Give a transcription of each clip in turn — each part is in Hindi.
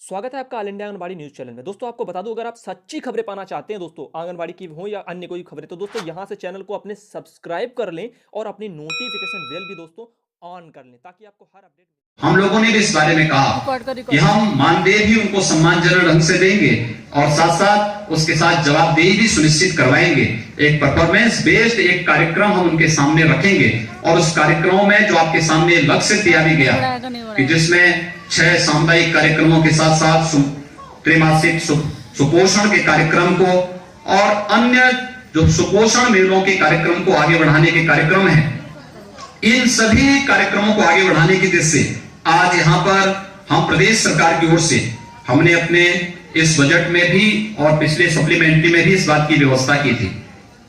स्वागत है आपका all India anganwadi news channel में। दोस्तों आपको बता दूं, अगर आप सच्ची खबरें पाना चाहते हैं दोस्तों आंगनबाड़ी की हो या अन्य कोई खबरें, तो दोस्तों यहां से चैनल को अपने सब्सक्राइब कर लें और अपनी नोटिफिकेशन बेल भी दोस्तों ऑन कर लें ताकि आपको हर अपडेट। हम लोगों ने भी इस बारे में कहा कि हम मानदेय भी उनको सम्मानजनक ढंग से देंगे और साथ साथ उसके साथ जवाबदेही भी सुनिश्चित करवाएंगे। एक परफॉर्मेंस बेस्ड एक कार्यक्रम हम उनके सामने रखेंगे और उस कार्यक्रम में जो आपके सामने लक्ष्य दिया भी गया कि जिसमें 6 सामुदायिक कार्यक्रमों के साथ साथ त्रैमासिक सुपोषण के कार्यक्रम को और अन्य जो सुपोषण मेलों के कार्यक्रम को आगे बढ़ाने के कार्यक्रम है, इन सभी कार्यक्रमों को आगे बढ़ाने की दृष्टि से आज यहाँ पर हम प्रदेश सरकार की ओर से हमने अपने इस बजट में भी और पिछले सप्लीमेंट्री में भी इस बात की व्यवस्था की थी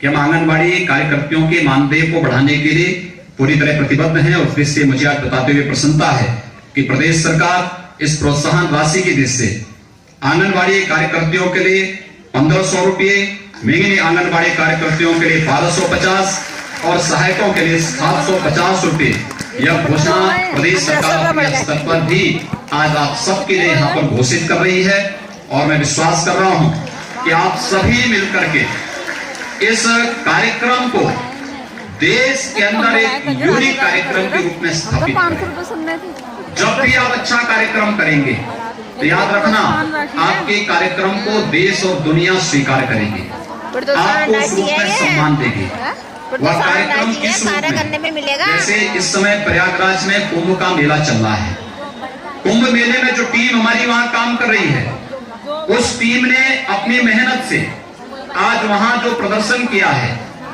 कि हम आंगनबाड़ी कार्यकर्तियों के मानदेय को बढ़ाने के लिए पूरी तरह प्रतिबद्ध हैं। और इससे मुझे आज बताते हुए प्रसन्नता है कि प्रदेश सरकार इस प्रोत्साहन राशि की दृष्टि से आंगनबाड़ी कार्यकर्तियों के लिए 1500 रुपये, मेघनी आंगनबाड़ी कार्यकर्तियों के लिए 1250 और सहायकों के लिए 750 रुपये, यह घोषणा प्रदेश सरकार अपने स्तर पर भी आज आप सबके लिए यहाँ पर घोषित कर रही है। और मैं विश्वास कर रहा हूँ कि आप सभी मिलकर के इस कार्यक्रम को देश के अंदर एक यूनिक कार्यक्रम के रूप में स्थापित करें। जब भी आप अच्छा कार्यक्रम करेंगे तो याद रखना, आपके कार्यक्रम को देश और दुनिया स्वीकार करेंगे, आपको उस रूप में सम्मान देगी। वह कार्यक्रम किस रूप में? जैसे इस समय प्रयागराज में कुंभ का मेला चल रहा है। कुंभ मेले में जो टीम हमारी वहां काम कर रही है, उस टीम ने अपनी मेहनत से आज वहां जो प्रदर्शन किया है,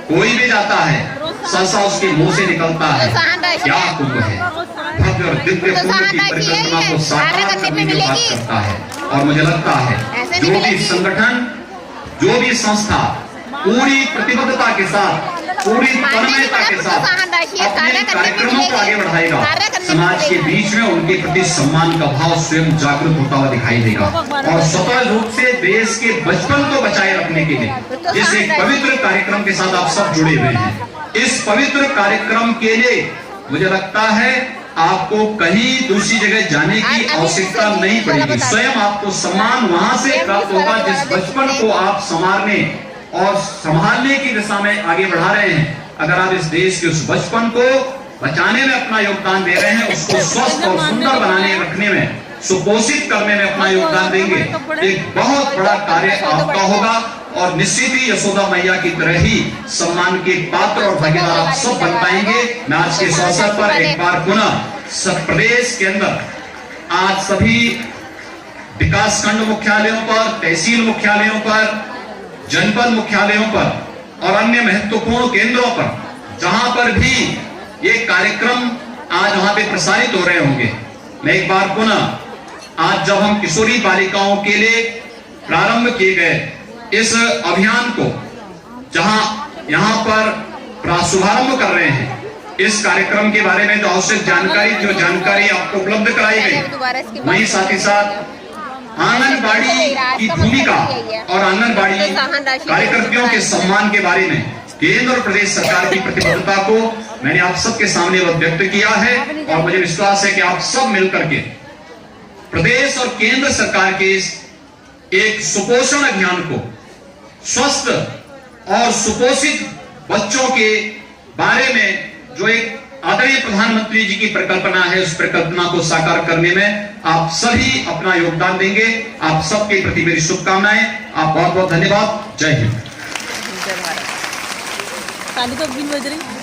कोई भी जाता है सहसा उसके मुंह से निकलता है क्या कुंभ है, भव्य और दिव्य कुंभ की परिकल्पना को साकार करने की बात करता है। और मुझे लगता है जो भी संगठन, जो भी संस्था पूरी प्रतिबद्धता के साथ, पूरी तन्मयता के साथ अपने कार्यक्रमों को आगे बढ़ाएगा, समाज के बीच में उनके प्रति सम्मान का भाव स्वयं जागृत होता हुआ दिखाई देगा। और स्वतः रूप से देश के बचपन को बचाए रखने के लिए जिस एक पवित्र कार्यक्रम के साथ आप सब जुड़े हुए हैं, इस पवित्र कार्यक्रम के लिए मुझे लगता है आपको कहीं दूसरी जगह जाने की आवश्यकता नहीं पड़ेगी। स्वयं आपको सम्मान वहां से प्राप्त होगा जिस बचपन को आप संवारने और संभालने की दिशा में आगे बढ़ा रहे हैं। अगर आप इस देश के उस बचपन को बचाने में अपना योगदान दे रहे हैं, उसको स्वस्थ और सुंदर बनाने रखने में, सुपोषित करने में अपना योगदान देंगे, एक बहुत बड़ा कार्य आपका होगा। और निश्चित ही यशोदा मैया की तरह ही सम्मान के पात्र और भागीदार आप सब बन पाएंगे। मैं आज के इस अवसर पर एक बार पुनः सब प्रदेश के अंदर आज सभी विकासखंड मुख्यालयों पर, तहसील मुख्यालयों पर, जनपद मुख्यालयों पर और अन्य महत्वपूर्ण केंद्रों पर जहां पर भी ये कार्यक्रम आज वहां पे प्रसारित हो रहे होंगे, मैं एक बार पुनः आज जब हम किशोरी बालिकाओं के लिए प्रारंभ किए गए इस अभियान को, जहां यहां पर शुभारंभ कर रहे हैं, इस कार्यक्रम के बारे में जो आवश्यक जानकारी आपको उपलब्ध कराई गई, वहीं साथ ही साथ आंगनबाड़ी की भूमिका और आंगनबाड़ी कार्यकर्तियों के सम्मान के बारे में केंद्र और प्रदेश सरकार की प्रतिबद्धता को मैंने आप सबके सामने व्यक्त किया है। और मुझे विश्वास है कि आप सब मिलकर के प्रदेश और केंद्र सरकार के इस एक सुपोषण अभियान को, स्वस्थ और सुपोषित बच्चों के बारे में जो एक आदरणीय प्रधानमंत्री जी की परिकल्पना है, उस परिकल्पना को साकार करने में आप सभी अपना योगदान देंगे। आप सबके प्रति मेरी शुभकामनाएं। आप बहुत बहुत धन्यवाद। जय हिंद।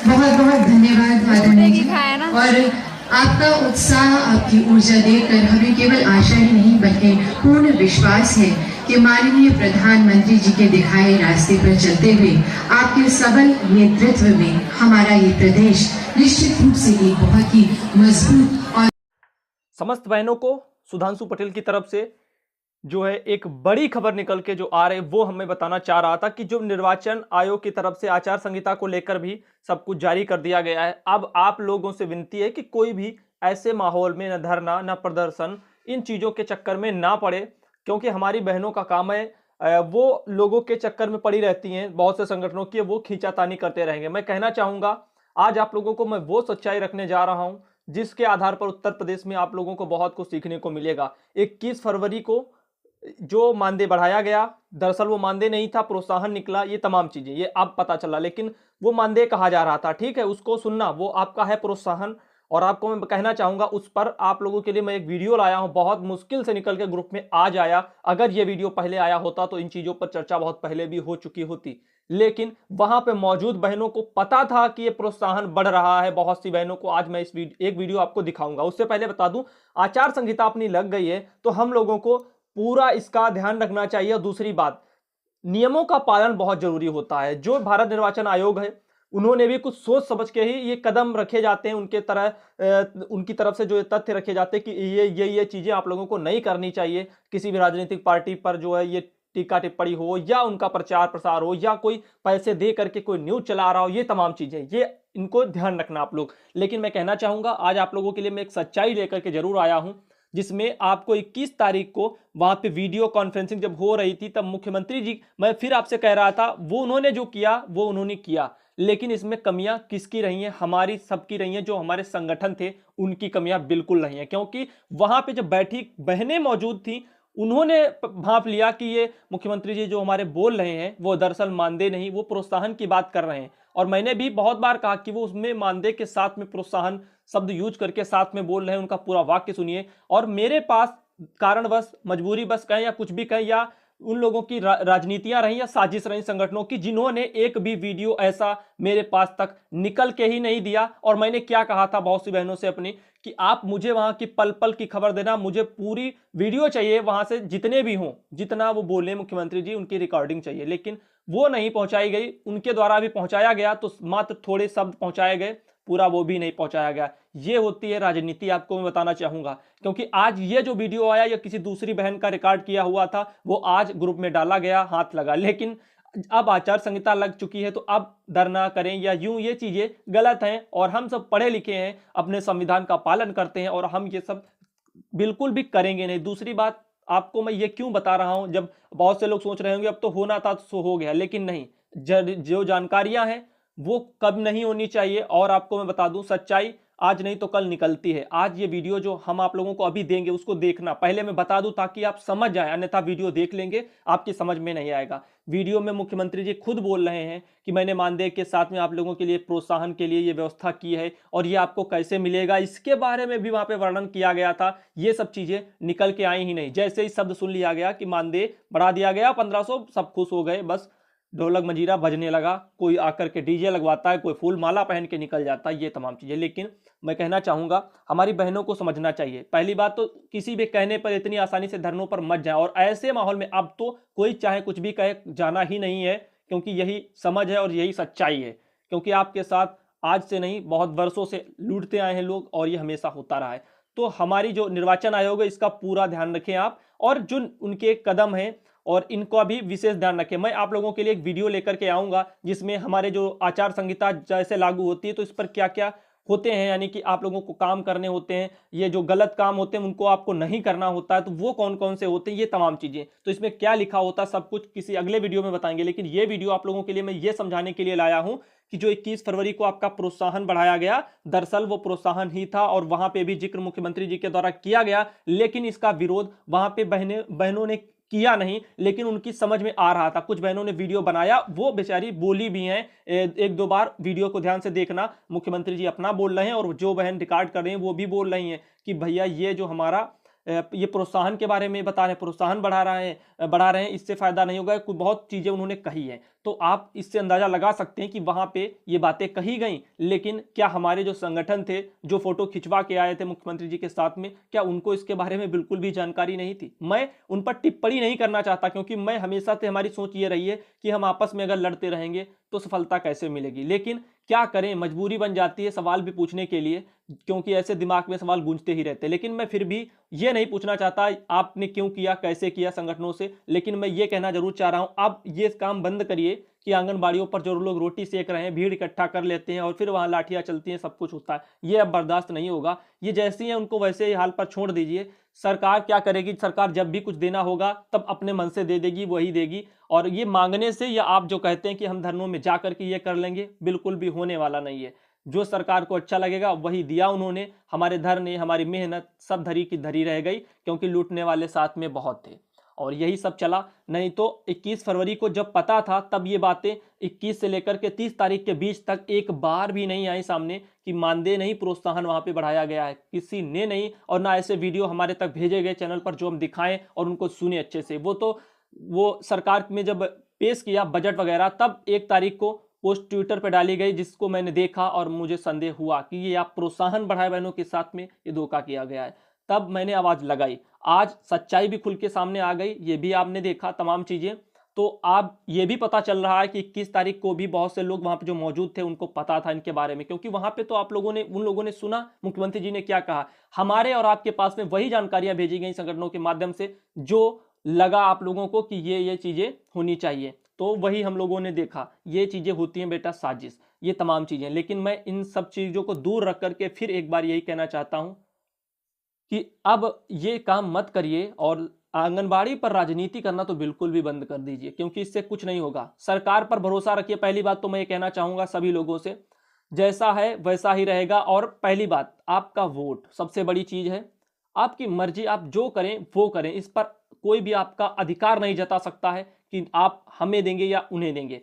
बहुत बहुत धन्यवाद आदरणीय जी। और आपका उत्साह, आपकी ऊर्जा देखकर हमें केवल आशा ही नहीं बल्कि पूर्ण विश्वास है कि माननीय प्रधानमंत्री जी के दिखाए रास्ते पर चलते हुए आपके सबल नेतृत्व में हमारा ये प्रदेश निश्चित रूप से एक बहुत ही मजबूत और समस्त बहनों को सुधांशु पटेल की तरफ से जो है एक बड़ी खबर निकल के जो आ रहे, वो हमें बताना चाह रहा था कि जो निर्वाचन आयोग की तरफ से आचार संहिता को लेकर भी सब कुछ जारी कर दिया गया है। अब आप लोगों से विनती है कि कोई भी ऐसे माहौल में न धरना न प्रदर्शन, इन चीजों के चक्कर में ना पड़े, क्योंकि हमारी बहनों का काम है वो लोगों के चक्कर में पड़ी रहती हैं, बहुत से संगठनों की वो खींचातानी करते रहेंगे। मैं कहना चाहूंगा आज आप लोगों को मैं वो सच्चाई रखने जा रहा हूं जिसके आधार पर उत्तर प्रदेश में आप लोगों को बहुत कुछ सीखने को मिलेगा। 21 फरवरी को जो मानदेय बढ़ाया गया, दरअसल वो मानदेय नहीं था, प्रोत्साहन निकला, ये तमाम चीजें ये अब पता चला, लेकिन वो मानदेय कहा जा रहा था। ठीक है, उसको सुनना, वो आपका है प्रोत्साहन। और आपको मैं कहना चाहूंगा, उस पर आप लोगों के लिए मैं एक वीडियो लाया हूं, बहुत मुश्किल से निकल के ग्रुप में आज आया। अगर ये वीडियो पहले आया होता तो इन चीजों पर चर्चा बहुत पहले भी हो चुकी होती, लेकिन वहां पे मौजूद बहनों को पता था कि ये प्रोत्साहन बढ़ रहा है। बहुत सी बहनों को आज मैं एक वीडियो आपको दिखाऊंगा। उससे पहले बता दूं, आचार संहिता अपनी लग गई है तो हम लोगों को पूरा इसका ध्यान रखना चाहिए। और दूसरी बात, नियमों का पालन बहुत जरूरी होता है। जो भारत निर्वाचन आयोग है, उन्होंने भी कुछ सोच समझ के ही ये कदम रखे जाते हैं, उनकी तरफ से जो तथ्य रखे जाते हैं कि ये चीजें आप लोगों को नहीं करनी चाहिए। किसी भी राजनीतिक पार्टी पर जो है ये टीका टिप्पणी हो, या उनका प्रचार प्रसार हो, या कोई पैसे दे करके कोई न्यूज चला रहा हो, ये तमाम चीजें, ये इनको ध्यान रखना आप लोग। लेकिन मैं कहना चाहूंगा, आज आप लोगों के लिए मैं एक सच्चाई लेकर के जरूर आया हूं, जिसमें आपको 21 तारीख को वहां पे वीडियो कॉन्फ्रेंसिंग जब हो रही थी, तब मुख्यमंत्री जी, मैं फिर आपसे कह रहा था, वो उन्होंने जो किया वो उन्होंने किया, लेकिन इसमें कमियां किसकी रही हैं? हमारी सबकी रही हैं। जो हमारे संगठन थे उनकी कमियां बिल्कुल नहीं है, क्योंकि वहां पे जब बैठी बहनें मौजूद थी, उन्होंने भांप लिया कि ये मुख्यमंत्री जी जो हमारे बोल रहे हैं वो दरअसल मानदेय नहीं, वो प्रोत्साहन की बात कर रहे हैं। और मैंने भी बहुत बार कहा कि वो उसमें मानदेय के साथ में प्रोत्साहन शब्द यूज करके साथ में बोल रहे हैं। उनका पूरा वाक्य सुनिए। और मेरे पास कारणवश, मजबूरी बस कहें या कुछ भी कहें, या उन लोगों की राजनीतियां रही या साजिश रही संगठनों की, जिन्होंने एक भी वीडियो ऐसा मेरे पास तक निकल के ही नहीं दिया। और मैंने क्या कहा था बहुत सी बहनों से अपनी, कि आप मुझे वहां की पल पल की खबर देना, मुझे पूरी वीडियो चाहिए, वहां से जितने भी हों, जितना वो बोले मुख्यमंत्री जी, उनकी रिकॉर्डिंग चाहिए। लेकिन वो नहीं पहुंचाई गई। उनके द्वारा भी पहुंचाया गया तो मात्र थोड़े शब्द पहुंचाए गए, पूरा वो भी नहीं पहुंचाया गया। ये होती है राजनीति, आपको मैं बताना चाहूंगा। क्योंकि आज ये जो वीडियो आया, या किसी दूसरी बहन का रिकॉर्ड किया हुआ था, वो आज ग्रुप में डाला गया, हाथ लगा। लेकिन अब आचार संहिता लग चुकी है तो अब डरना करें या यूं, ये चीजें गलत हैं। और हम सब पढ़े लिखे हैं, अपने संविधान का पालन करते हैं, और हम ये सब बिल्कुल भी करेंगे नहीं। दूसरी बात, आपको मैं ये क्यों बता रहा हूं, जब बहुत से लोग सोच रहे होंगे अब तो होना था तो हो गया, लेकिन नहीं, जो जानकारियां हैं वो कब नहीं होनी चाहिए। और आपको मैं बता दूं, सच्चाई आज नहीं तो कल निकलती है। आज ये वीडियो जो हम आप लोगों को अभी देंगे, उसको देखना, पहले मैं बता दूं ताकि आप समझ जाएं, अन्यथा वीडियो देख लेंगे आपकी समझ में नहीं आएगा। वीडियो में मुख्यमंत्री जी खुद बोल रहे हैं कि मैंने मानदेय के साथ में आप लोगों के लिए प्रोत्साहन के लिए ये व्यवस्था की है, और ये आपको कैसे मिलेगा इसके बारे में भी वहां पे वर्णन किया गया था। ये सब चीजें निकल के आई ही नहीं। जैसे ही शब्द सुन लिया गया कि मानदेय बढ़ा दिया गया 1500, सब खुश हो गए, बस ढोलक मंजीरा बजने लगा, कोई आकर के डीजे लगवाता है, कोई फूल माला पहन के निकल जाता है, ये तमाम चीजें। लेकिन मैं कहना चाहूंगा, हमारी बहनों को समझना चाहिए। पहली बात तो, किसी भी कहने पर इतनी आसानी से धरनों पर मत जाए। और ऐसे माहौल में अब तो कोई चाहे कुछ भी कहे, जाना ही नहीं है, क्योंकि यही समझ है और यही सच्चाई है। क्योंकि आपके साथ आज से नहीं, बहुत वर्षों से लूटते आए हैं लोग, और ये हमेशा होता रहा है। तो हमारी जो निर्वाचन आयोग है, इसका पूरा ध्यान रखें आप, और जो उनके कदम है और इनको भी विशेष ध्यान रखें। मैं आप लोगों के लिए एक वीडियो लेकर के आऊंगा, जिसमें हमारे जो आचार संहिता जैसे लागू होती है तो इस पर क्या क्या होते हैं, यानी कि आप लोगों को काम करने होते हैं, ये जो गलत काम होते हैं उनको आपको नहीं करना होता है, तो वो कौन कौन से होते हैं, ये तमाम चीजें, तो इसमें क्या लिखा होता है, सब कुछ किसी अगले वीडियो में बताएंगे। लेकिन ये वीडियो आप लोगों के लिए मैं ये समझाने के लिए लाया हूं कि जो 21 फरवरी को आपका प्रोत्साहन बढ़ाया गया, दरअसल वो प्रोत्साहन ही था, और वहां पे भी जिक्र मुख्यमंत्री जी के द्वारा किया गया, लेकिन इसका विरोध वहां पे बहनों ने किया नहीं, लेकिन उनकी समझ में आ रहा था। कुछ बहनों ने वीडियो बनाया, वो बेचारी बोली भी हैं, एक दो बार वीडियो को ध्यान से देखना, मुख्यमंत्री जी अपना बोल रहे हैं, और जो बहन रिकॉर्ड कर रहे हैं वो भी बोल रही हैं कि भैया ये जो हमारा ये प्रोत्साहन के बारे में बता रहे हैं, प्रोत्साहन बढ़ा रहे हैं, इससे फायदा नहीं होगा, कुछ बहुत चीजें उन्होंने कही है। तो आप इससे अंदाजा लगा सकते हैं कि वहां पे ये बातें कही गई, लेकिन क्या हमारे जो संगठन थे, जो फोटो खिंचवा के आए थे मुख्यमंत्री जी के साथ में, क्या उनको इसके बारे में बिल्कुल भी जानकारी नहीं थी? मैं उन पर टिप्पणी नहीं करना चाहता, क्योंकि मैं हमेशा से, हमारी सोच ये रही है कि हम आपस में अगर लड़ते रहेंगे तो सफलता कैसे मिलेगी। लेकिन क्या करें, मजबूरी बन जाती है सवाल भी पूछने के लिए, क्योंकि ऐसे दिमाग में सवाल गूंजते ही रहते हैं। लेकिन मैं फिर भी ये नहीं पूछना चाहता आपने क्यों किया, कैसे किया संगठनों से, लेकिन मैं ये कहना जरूर चाह रहा हूं, अब ये काम बंद करिए कि आंगनबाड़ियों पर जो लोग रोटी सेक रहे हैं, भीड़ इकट्ठा कर लेते हैं और फिर वहां लाठियां चलती हैं, सब कुछ होता है, ये अब बर्दाश्त नहीं होगा। ये जैसी है उनको वैसे ही हाल पर छोड़ दीजिए। सरकार क्या करेगी, सरकार जब भी कुछ देना होगा तब अपने मन से दे देगी, वही देगी। और ये मांगने से, या आप जो कहते हैं कि हम धरनों में जाकर के ये कर लेंगे, बिल्कुल भी होने वाला नहीं है। जो सरकार को अच्छा लगेगा वही दिया उन्होंने। हमारे धरने, हमारी मेहनत सब धरी की धरी रह गई, क्योंकि लूटने वाले साथ में बहुत थे और यही सब चला। नहीं तो 21 फरवरी को जब पता था तब ये बातें 21 से लेकर के 30 तारीख के बीच तक एक बार भी नहीं आई सामने कि मानदेय नहीं, प्रोत्साहन वहां पे बढ़ाया गया है, किसी ने नहीं। और ना ऐसे वीडियो हमारे तक भेजे गए चैनल पर जो हम दिखाएं और उनको सुने अच्छे से। वो सरकार में जब पेश किया बजट वगैरह, तब 1 तारीख को पोस्ट ट्विटर पर डाली गई, जिसको मैंने देखा और मुझे संदेह हुआ कि ये आप प्रोत्साहन बढ़ाए बहनों के साथ में ये धोखा किया गया है। तब मैंने आवाज लगाई। आज सच्चाई भी खुल के सामने आ गई, ये भी आपने देखा तमाम चीजें। तो आप ये भी पता चल रहा है कि 21 तारीख को भी बहुत से लोग वहां पे जो मौजूद थे उनको पता था इनके बारे में, क्योंकि वहां पे तो आप लोगों ने, उन लोगों ने सुना मुख्यमंत्री जी ने क्या कहा। हमारे और आपके पास में वही जानकारियां भेजी गई संगठनों के माध्यम से जो लगा आप लोगों को कि ये चीजें होनी चाहिए, तो वही हम लोगों ने देखा। ये चीजें होती हैं बेटा साजिश, ये तमाम चीजें। लेकिन मैं इन सब चीजों को दूर रख करके फिर एक बार यही कहना चाहता हूं कि अब ये काम मत करिए और आंगनबाड़ी पर राजनीति करना तो बिल्कुल भी बंद कर दीजिए, क्योंकि इससे कुछ नहीं होगा। सरकार पर भरोसा रखिए। पहली बात तो मैं ये कहना चाहूंगा सभी लोगों से, जैसा है वैसा ही रहेगा। और पहली बात, आपका वोट सबसे बड़ी चीज है। आपकी मर्जी, आप जो करें वो करें, इस पर कोई भी आपका अधिकार नहीं जता सकता है कि आप हमें देंगे या उन्हें देंगे।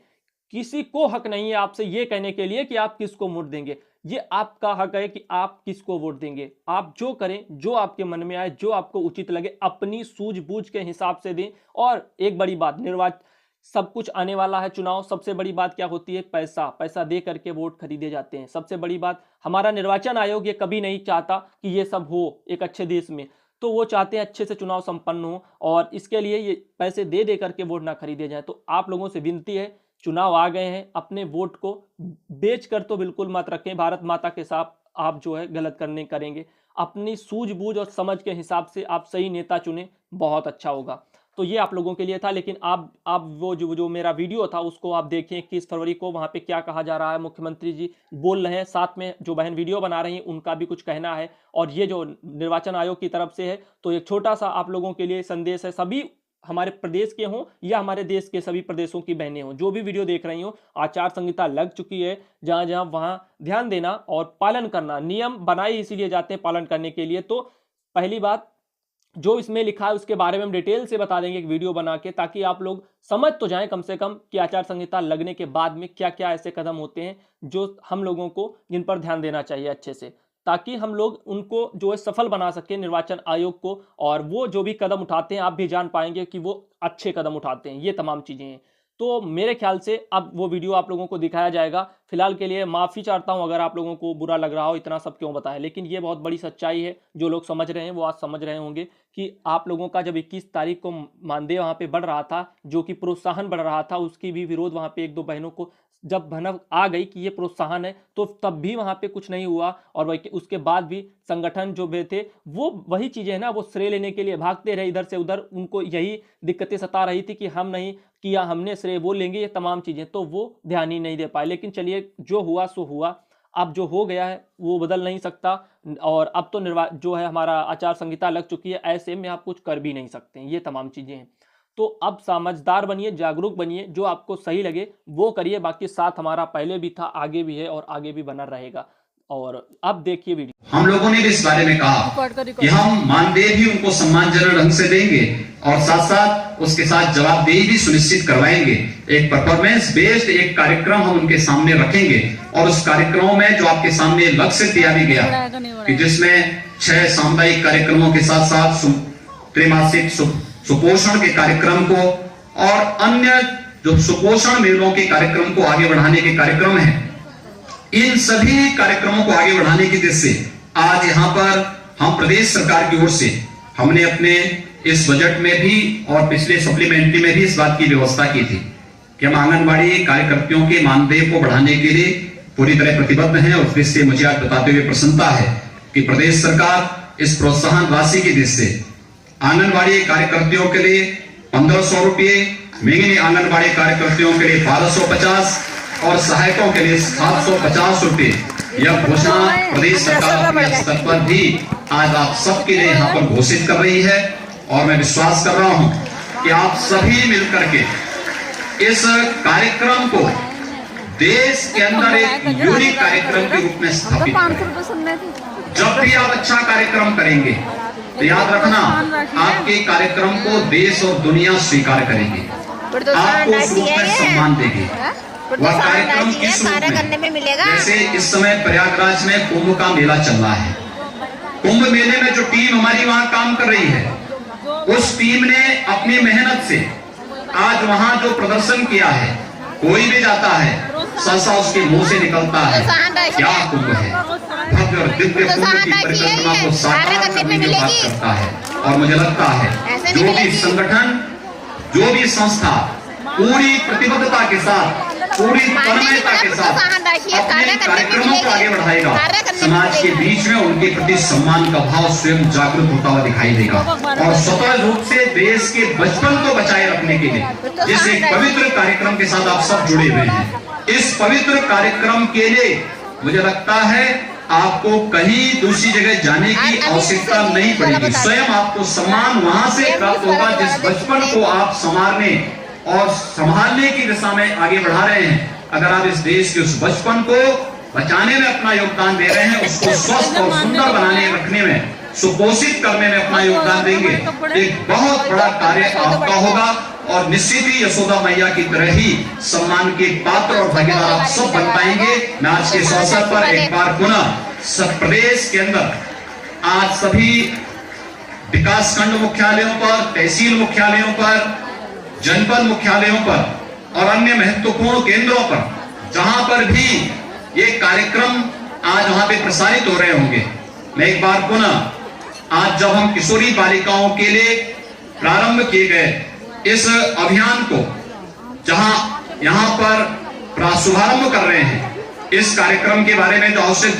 किसी को हक नहीं है आपसे ये कहने के लिए कि आप किसको वोट देंगे। ये आपका हक है कि आप किसको वोट देंगे। आप जो करें, जो आपके मन में आए, जो आपको उचित लगे, अपनी सूझबूझ के हिसाब से दें। और एक बड़ी बात, निर्वाचन सब कुछ आने वाला है, चुनाव। सबसे बड़ी बात क्या होती है? पैसा दे करके वोट खरीदे जाते हैं। सबसे बड़ी बात, हमारा निर्वाचन आयोग ये कभी नहीं चाहता कि ये सब हो एक अच्छे देश में। तो वो चाहते हैं अच्छे से चुनाव संपन्न हो, और इसके लिए ये पैसे दे करके वोट ना खरीदे जाए। तो आप लोगों से विनती है, चुनाव आ गए हैं, अपने वोट को बेच कर तो बिल्कुल मत रखें। भारत माता के साथ आप जो है गलत करेंगे। अपनी सूझबूझ और समझ के हिसाब से आप सही नेता चुने, बहुत अच्छा होगा। तो ये आप लोगों के लिए था। लेकिन आप वो जो मेरा वीडियो था उसको आप देखें 21 फरवरी को, वहां पे क्या कहा जा रहा है। मुख्यमंत्री जी बोल रहे हैं, साथ में जो बहन वीडियो बना रही हैं उनका भी कुछ कहना है। और ये जो निर्वाचन आयोग की तरफ से है, तो एक छोटा सा आप लोगों के लिए संदेश है। सभी हमारे प्रदेश के हों या हमारे देश के सभी प्रदेशों की बहनें हों, जो भी वीडियो देख रही हो, आचार संहिता लग चुकी है। जहां जहां वहां ध्यान देना और पालन करना। नियम बनाए इसीलिए जाते हैं पालन करने के लिए। तो पहली बात, जो इसमें लिखा है उसके बारे में हम डिटेल से बता देंगे एक वीडियो बना के, ताकि आप लोग समझ तो जाएं कम से कम कि आचार संहिता लगने के बाद में क्या क्या ऐसे कदम होते हैं जो हम लोगों को, जिन पर ध्यान देना चाहिए अच्छे से, ताकि हम लोग उनको जो है सफल बना सके निर्वाचन आयोग को। और वो जो भी कदम उठाते हैं आप भी जान पाएंगे कि वो अच्छे कदम उठाते हैं। ये तमाम चीजें हैं। तो मेरे ख्याल से अब वो वीडियो आप लोगों को दिखाया जाएगा। फिलहाल के लिए माफ़ी चाहता हूं अगर आप लोगों को बुरा लग रहा हो, इतना सब क्यों बताया। लेकिन ये बहुत बड़ी सच्चाई है। जो लोग समझ रहे हैं वो आज समझ रहे होंगे कि आप लोगों का जब 21 तारीख को मानदेय वहाँ पे बढ़ रहा था, जो कि प्रोत्साहन बढ़ रहा था, उसकी भी विरोध वहाँ पे 1-2 बहनों को जब भनक आ गई कि ये प्रोत्साहन है, तो तब भी वहाँ पे कुछ नहीं हुआ। और उसके बाद भी संगठन जो भी थे वो वही चीज़ें है ना, वो श्रेय लेने के लिए भागते रहे इधर से उधर। उनको यही दिक्कतें सता रही थी कि हम नहीं किया, हमने श्रेय वो लेंगे, ये तमाम चीज़ें। तो वो ध्यान ही नहीं दे पाए। लेकिन चलिए, जो हुआ सो हुआ। अब जो हो गया है वो बदल नहीं सकता। और अब तो जो है हमारा आचार संहिता लग चुकी है, ऐसे में आप कुछ कर भी नहीं सकते। ये तमाम चीज़ें हैं। तो अब समझदार बनिए, जागरूक बनिए, जो आपको सही लगे वो करिए। बाकी साथ हमारा पहले भी था, आगे भी है और आगे भी बना रहेगा। और अब देखिए वीडियो। हम लोगों ने भी इस बारे में कहा कि हम मानदेय भी उनको सम्मानजनक ढंग से देंगे और साथ साथ उसके साथ जवाबदेही भी सुनिश्चित करवाएंगे। एक परफॉर्मेंस बेस्ड एक कार्यक्रम हम उनके सामने रखेंगे। और उस कार्यक्रमों में जो आपके सामने लक्ष्य दिया भी गया कि जिसमें 6 सामुदायिक कार्यक्रमों के साथ साथ त्रैमासिक सुपोषण के कार्यक्रम को और अन्य जो सुपोषण मेलों के कार्यक्रम को आगे बढ़ाने के कार्यक्रम हैं, इन सभी कार्यक्रमों को आगे बढ़ाने की दृष्टि से आज यहाँ पर हम प्रदेश सरकार की ओर से हमने अपने इस बजट में भी और पिछले सप्लीमेंट्री में भी इस बात की व्यवस्था की थी कि हम आंगनबाड़ी कार्यकर्तियों के मानदेय को बढ़ाने के लिए पूरी तरह प्रतिबद्ध हैं। और इससे मुझे आज बताते हुए प्रसन्नता है कि प्रदेश सरकार इस प्रोत्साहन राशि की दृष्टि से आंगनबाड़ी कार्यकर्तियों के लिए 1500 रुपये, मेघनी आंगनबाड़ी कार्यकर्तियों के लिए 1250 और सहायकों के लिए 750 रुपये, यह घोषणा प्रदेश सरकार अपने स्तर पर भी आज आप सबके लिए यहाँ पर घोषित कर रही है। और मैं विश्वास कर रहा हूं कि आप सभी मिलकर के इस कार्यक्रम को देश के अंदर एक यूनिक कार्यक्रम के रूप में स्थापित करें। जब भी आप अच्छा कार्यक्रम करेंगे तो याद रखना, आपके कार्यक्रम को देश और दुनिया स्वीकार करेंगे, आपको उस रूप में सम्मान देंगे। वह कार्यक्रम किस रूप में? जैसे इस समय प्रयागराज में कुंभ का मेला चल रहा है। कुंभ मेले में जो टीम हमारी वहां काम कर रही है, उस टीम ने अपनी मेहनत से आज वहां जो प्रदर्शन किया है, कोई भी जाता है सहसा उसके मुंह से निकलता है क्या कुंभ है, भव्य और दिव्य कुंभ की परिकल्पना को साकार करने की बात करता है। और मुझे लगता है जो भी संगठन, जो भी संस्था पूरी प्रतिबद्धता के साथ, पूरी तन्मयता के साथ अपने कार्यक्रमों को आगे बढ़ाएगा, समाज के बीच में उनके प्रति सम्मान का भाव स्वयं जागृत होता हुआ दिखाई देगा। और स्वतः रूप से देश के बचपन को बचाए रखने के लिए जिस एक पवित्र कार्यक्रम के साथ आप सब जुड़े हुए हैं, इस पवित्र कार्यक्रम के लिए मुझे लगता है आपको कहीं दूसरी जगह जाने की आवश्यकता नहीं पड़ेगी। स्वयं आपको सम्मान वहां से प्राप्त होगा जिस बचपन को आप संवारने और संभालने की दिशा में आगे बढ़ा रहे हैं। अगर आप इस देश के उस बचपन को बचाने में अपना योगदान दे रहे हैं, उसको स्वस्थ और सुंदर बनाने रखने में, सुपोषित करने में अपना योगदान देंगे, एक बहुत बड़ा कार्य आपका होगा। और निश्चित ही यशोदा मैया की तरह ही सम्मान के पात्र और भागीदार आप सब बन पाएंगे। मैं आज के इस अवसर पर एक बार पुनः सब प्रदेश के अंदर आज सभी विकासखंड मुख्यालयों पर, तहसील मुख्यालयों पर, जनपद मुख्यालयों पर और अन्य महत्वपूर्ण केंद्रों पर जहां पर भी ये कार्यक्रम आज वहां पे प्रसारित हो रहे होंगे, मैं एक बार पुनः आज जब हम किशोरी बालिकाओं के लिए प्रारंभ किए गए इस अभियान को, जहां यहां पर शुभारंभ कर रहे हैं, इस कार्यक्रम के बारे में जो आवश्यक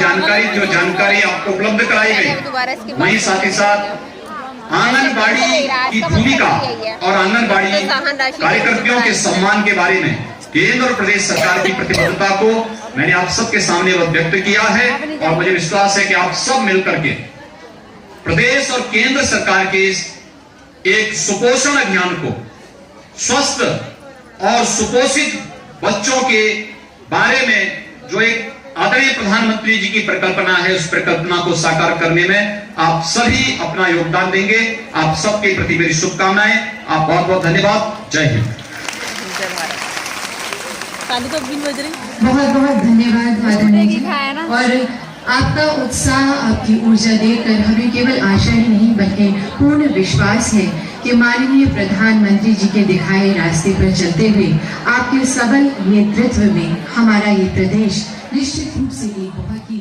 जानकारी आपको उपलब्ध कराई गई, वहीं साथ ही साथ आंगनबाड़ी की भूमिका और आंगनबाड़ी कार्यकर्तियों के सम्मान के बारे में केंद्र और प्रदेश सरकार की प्रतिबद्धता को मैंने आप सबके सामने व्यक्त किया है। और मुझे विश्वास है कि आप सब मिलकर के प्रदेश और केंद्र सरकार के इस एक सुपोषण अभियान को, स्वस्थ और सुपोषित बच्चों के बारे में जो एक आदरणीय प्रधानमंत्री जी की परिकल्पना है, उस परिकल्पना को साकार करने में आप सभी अपना योगदान देंगे। आप सबके प्रति मेरी शुभकामनाएं। आप बहुत बहुत धन्यवाद। जय हिंद। बहुत बहुत धन्यवाद आदरणीय जी। और आपका उत्साह, आपकी ऊर्जा देखकर हमें केवल आशा ही नहीं बल्कि पूर्ण विश्वास है कि माननीय प्रधानमंत्री जी के दिखाए रास्ते पर चलते हुए आपके सबल नेतृत्व में हमारा ये प्रदेश निश्चित रूप से एक बहुत ही